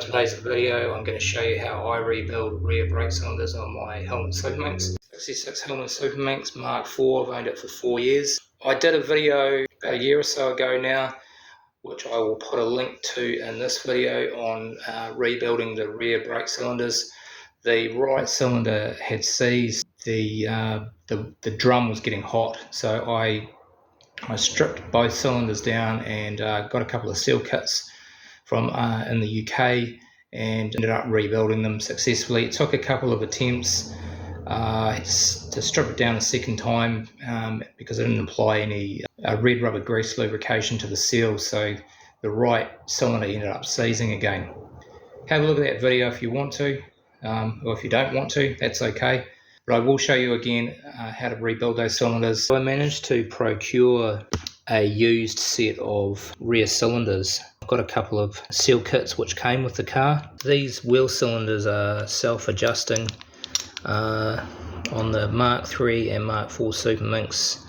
Today's video I'm going to show you how I rebuild rear brake cylinders on my Hillman Superminx. 66 Hillman Superminx Mark IV. I've owned it for 4 years. I did a video about a year or so ago now, which I will put a link to in this video, on rebuilding the rear brake cylinders. The right cylinder had seized, the drum was getting hot, so I stripped both cylinders down and got a couple of seal kits from in the UK and ended up rebuilding them successfully. It took a couple of attempts to strip it down a second time because I didn't apply any red rubber grease lubrication to the seal, so the right cylinder ended up seizing again. Have a look at that video if you want to, or if you don't want to, that's okay. But I will show you again how to rebuild those cylinders. I managed to procure a used set of rear cylinders. I've got a couple of seal kits which came with the car. These wheel cylinders are self-adjusting on the Mark III and Mark IV Superminx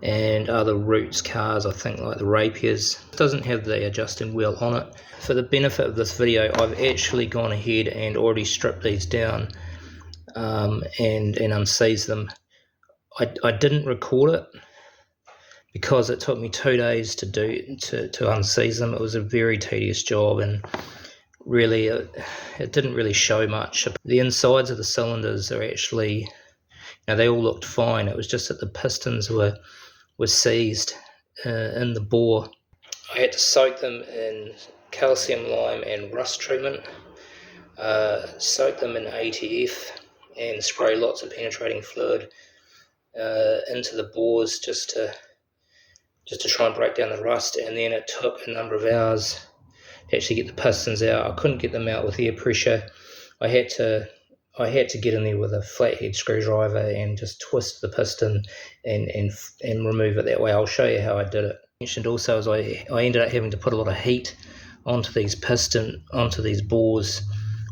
and other Roots cars, I think, like the Rapiers. It doesn't have the adjusting wheel on it. For the benefit of this video, I've actually gone ahead and already stripped these down and unseized them. I didn't record it because it took me 2 days to unseize them. It was a very tedious job, and really it didn't really show much. The insides of the cylinders are actually, they all looked fine. It was just that the pistons were seized in the bore. I had to soak them in calcium lime and rust treatment, soak them in ATF and spray lots of penetrating fluid into the bores just to try and break down the rust. And then it took a number of hours to actually get the pistons out. I couldn't get them out with air pressure. I had to get in there with a flathead screwdriver and just twist the piston and remove it that way. I'll show you how I did it. I mentioned also is I ended up having to put a lot of heat onto these bores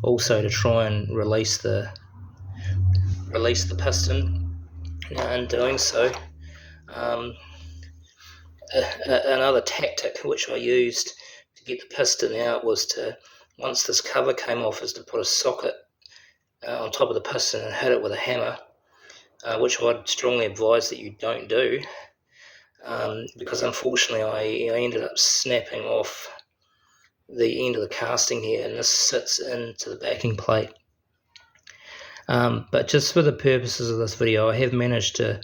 also to try and release the piston. Now, in doing so, another tactic which I used to get the piston out was to, once this cover came off, is to put a socket on top of the piston and hit it with a hammer, which I'd strongly advise that you don't do, because unfortunately I ended up snapping off the end of the casting here, and this sits into the backing plate. But just for the purposes of this video, I have managed to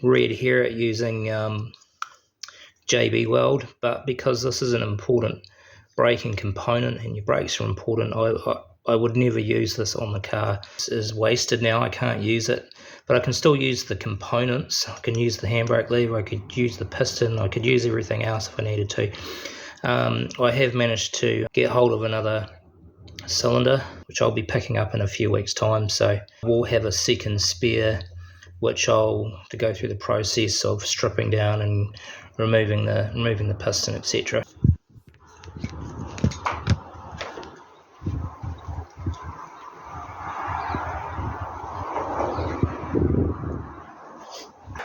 re-adhere it using JB Weld, but because this is an important braking component and your brakes are important, I would never use this on the car. This is wasted now, I can't use it, but I can still use the components. I can use the handbrake lever, I could use the piston, I could use everything else if I needed to. I have managed to get hold of another cylinder, which I'll be picking up in a few weeks' time, so we'll have a second spare, which I'll to go through the process of stripping down and removing the piston, etc.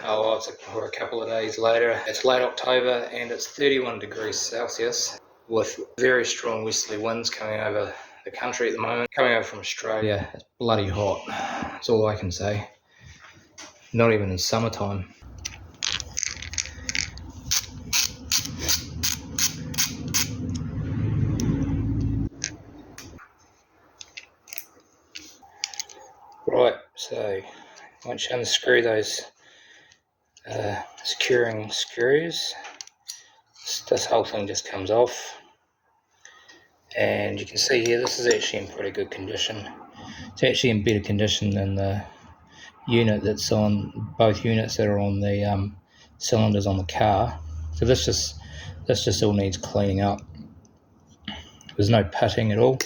Oh, well, we're a couple of days later. It's late October and it's 31 degrees Celsius with very strong westerly winds coming over the country at the moment. Coming over from Australia, it's bloody hot. That's all I can say. Not even in summertime. Right, so once you unscrew those securing screws, this whole thing just comes off, and you can see here this is actually in pretty good condition. It's actually in better condition than the unit that's on, both units that are on the cylinders on the car. So this just all needs cleaning up. There's no pitting at all.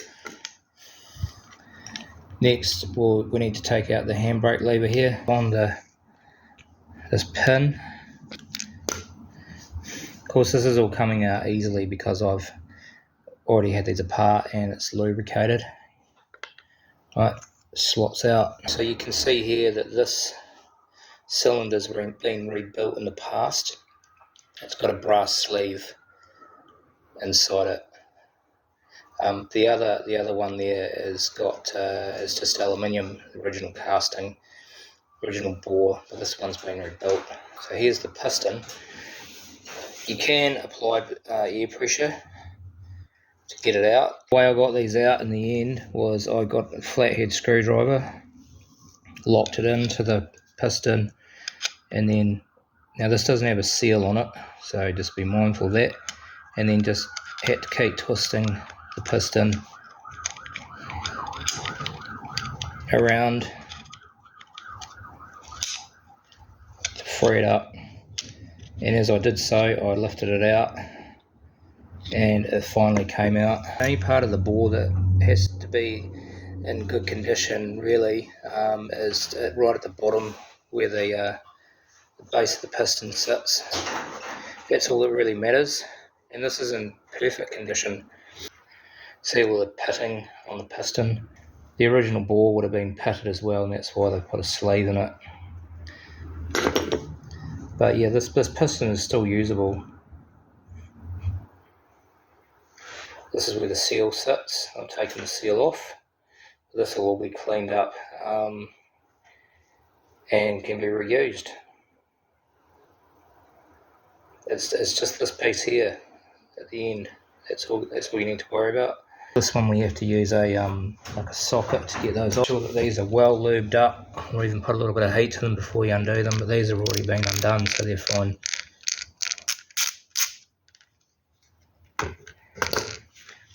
Next, we need to take out the handbrake lever here on this pin. Of course, this is all coming out easily because I've already had these apart and it's lubricated. Right, slots out. So you can see here that this cylinder's been rebuilt in the past. It's got a brass sleeve inside it. The other one there is just aluminium, original casting, original bore, but this one's been rebuilt. So here's the piston. You can apply air pressure to get it out. The way I got these out in the end was I got a flathead screwdriver, locked it into the piston, and then, now this doesn't have a seal on it, so just be mindful of that, and then just had to keep twisting the piston around to free it up. And as I did so, I lifted it out and it finally came out. The only part of the bore that has to be in good condition really is right at the bottom where the base of the piston sits. That's all that really matters, and this is in perfect condition. See all the pitting on the piston. The original bore would have been pitted as well, and that's why they put a sleeve in it. But yeah, this piston is still usable. This is where the seal sits. I'm taking the seal off. This will all be cleaned up and can be reused. It's just this piece here at the end. That's all you need to worry about. This one we have to use a like a socket to get those off. Make sure that these are well lubed up, or even put a little bit of heat to them before you undo them, but these have already been undone, so they're fine.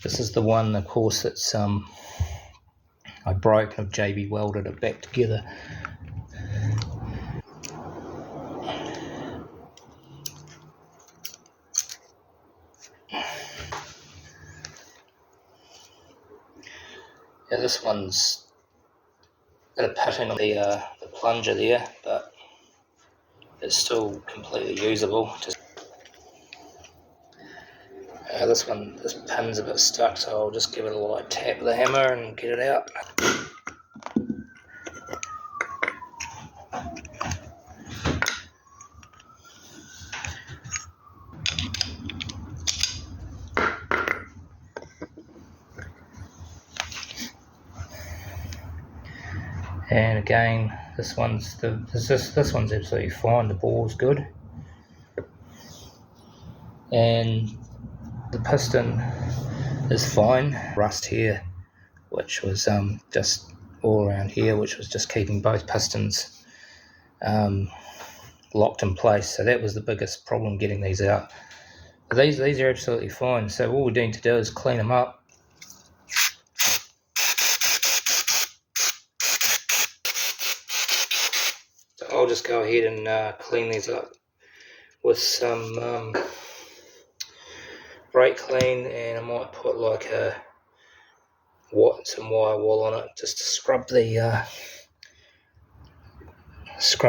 This is the one, of course, that's I broke and I've JB welded it back together. Yeah, this one's got a pitting on the plunger there, but it's still completely usable. This pin's a bit stuck, so I'll just give it a light tap with the hammer and get it out. And again, this one's absolutely fine. The bore's good, and the piston is fine. Rust here, which was just all around here, which was just keeping both pistons locked in place. So that was the biggest problem getting these out. But these are absolutely fine. So all we need to do is clean them up. So I'll just go ahead and clean these up with some brake clean, and I might put like some wire wool on it just to scrub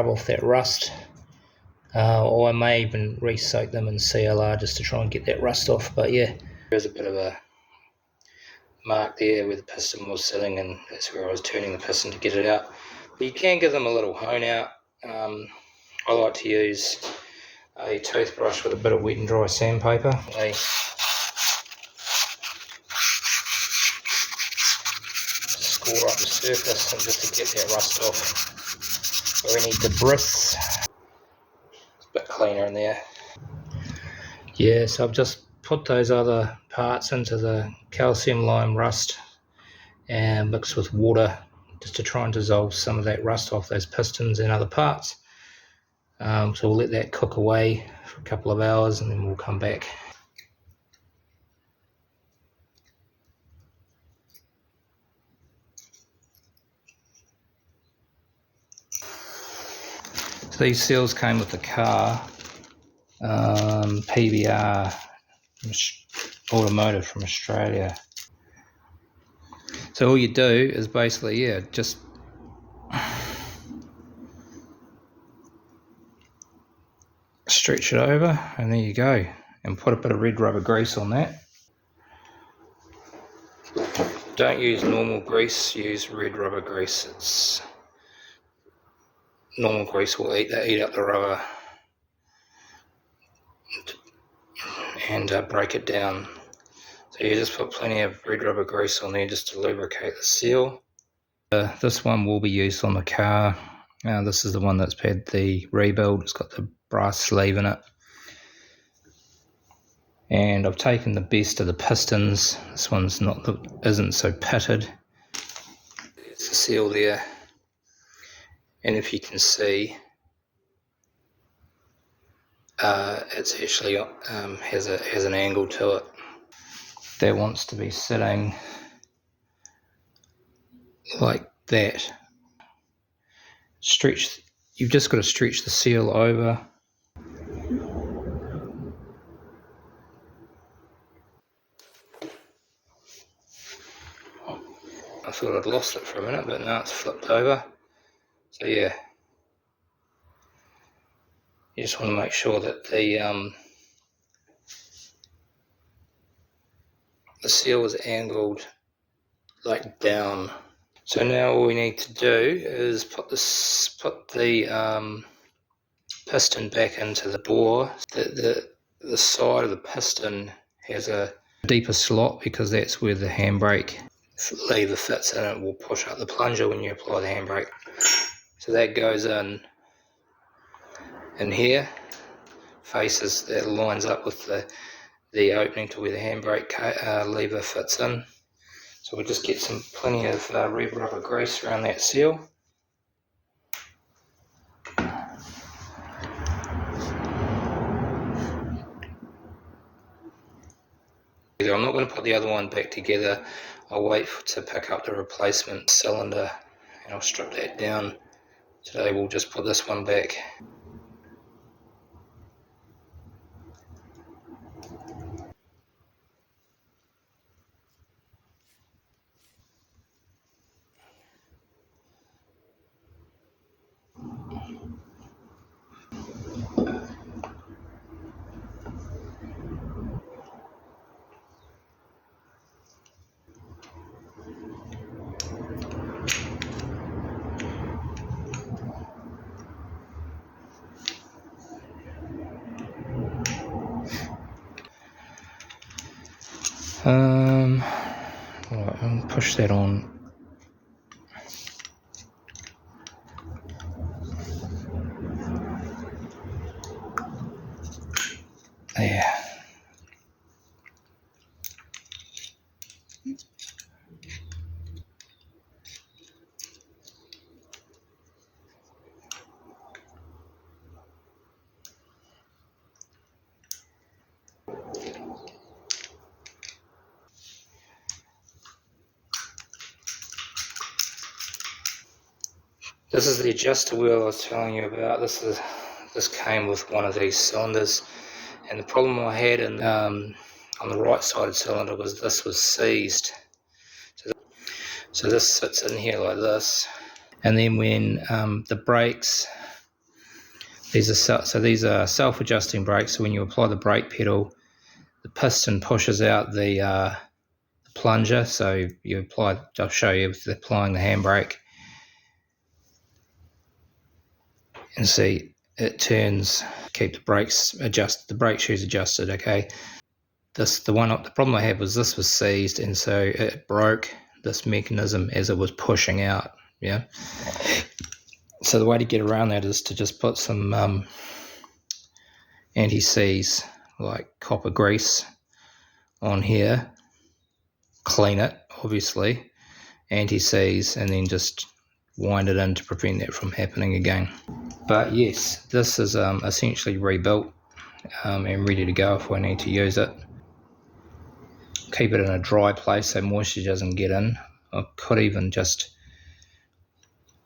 off that rust, or I may even re-soak them in CLR just to try and get that rust off. But yeah, there's a bit of a mark there where the piston was sitting, and that's where I was turning the piston to get it out. But you can give them a little hone out. I like to use a toothbrush with a bit of wet and dry sandpaper. Score up the surface and just to get that rust off, or any debris. It's a bit cleaner in there. Yeah, so I've just put those other parts into the calcium lime rust and mixed with water just to try and dissolve some of that rust off those pistons and other parts. So we'll let that cook away for a couple of hours and then we'll come back. So these seals came with the car, PBR Automotive from Australia. So all you do is basically, just stretch it over and there you go, and put a bit of red rubber grease on that. Don't use normal grease, use red rubber grease. Normal grease will eat up the rubber and break it down. So you just put plenty of red rubber grease on there just to lubricate the seal. This one will be used on the car. This is the one that's had the rebuild. It's got the brass sleeve in it. And I've taken the best of the pistons. This one's isn't so pitted. There's the seal there. And if you can see, it's actually has an angle to it. That wants to be sitting like that. You've just got to stretch the seal over. I thought I'd lost it for a minute, but now it's flipped over. So yeah, you just want to make sure that the seal is angled like down. So now all we need to do is put the piston back into the bore. The side of the piston has a deeper slot because that's where the handbrake lever fits, and it will push up the plunger when you apply the handbrake. So that goes in here, that lines up with the opening to where the handbrake lever fits in. So we'll just get plenty of red rubber grease around that seal. I'm not going to put the other one back together. I'll wait to pick up the replacement cylinder and I'll strip that down. Today we'll just put this one back. Right, I'll push that on. There. This is the adjuster wheel I was telling you about. This came with one of these cylinders, and the problem I had on the right sided cylinder was this was seized. So this sits in here like this, and then when the brakes, these are self-adjusting brakes. So when you apply the brake pedal, the piston pushes out the plunger. So I'll show you with applying the handbrake. And see, it turns, keep the brakes adjusted, the brake shoes adjusted, okay. The problem I had was this was seized, and so it broke this mechanism as it was pushing out, yeah. So the way to get around that is to just put some anti-seize, like copper grease on here, clean it, obviously, anti-seize, and then just wind it in to prevent that from happening again. But yes, this is essentially rebuilt and ready to go if we need to use it. Keep it in a dry place so moisture doesn't get in. I could even just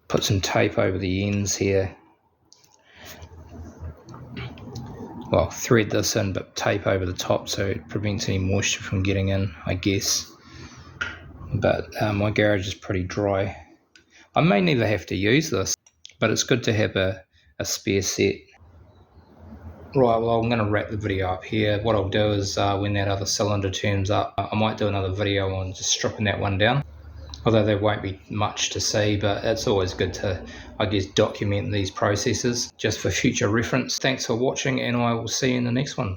put some tape over the ends here. Well, thread this in, but tape over the top so it prevents any moisture from getting in, I guess. But my garage is pretty dry. I may never have to use this, but it's good to have a spare set. Right, well, I'm going to wrap the video up here. What I'll do is when that other cylinder turns up, I might do another video on just stripping that one down. Although there won't be much to see, but it's always good to, I guess, document these processes just for future reference. Thanks for watching, and I will see you in the next one.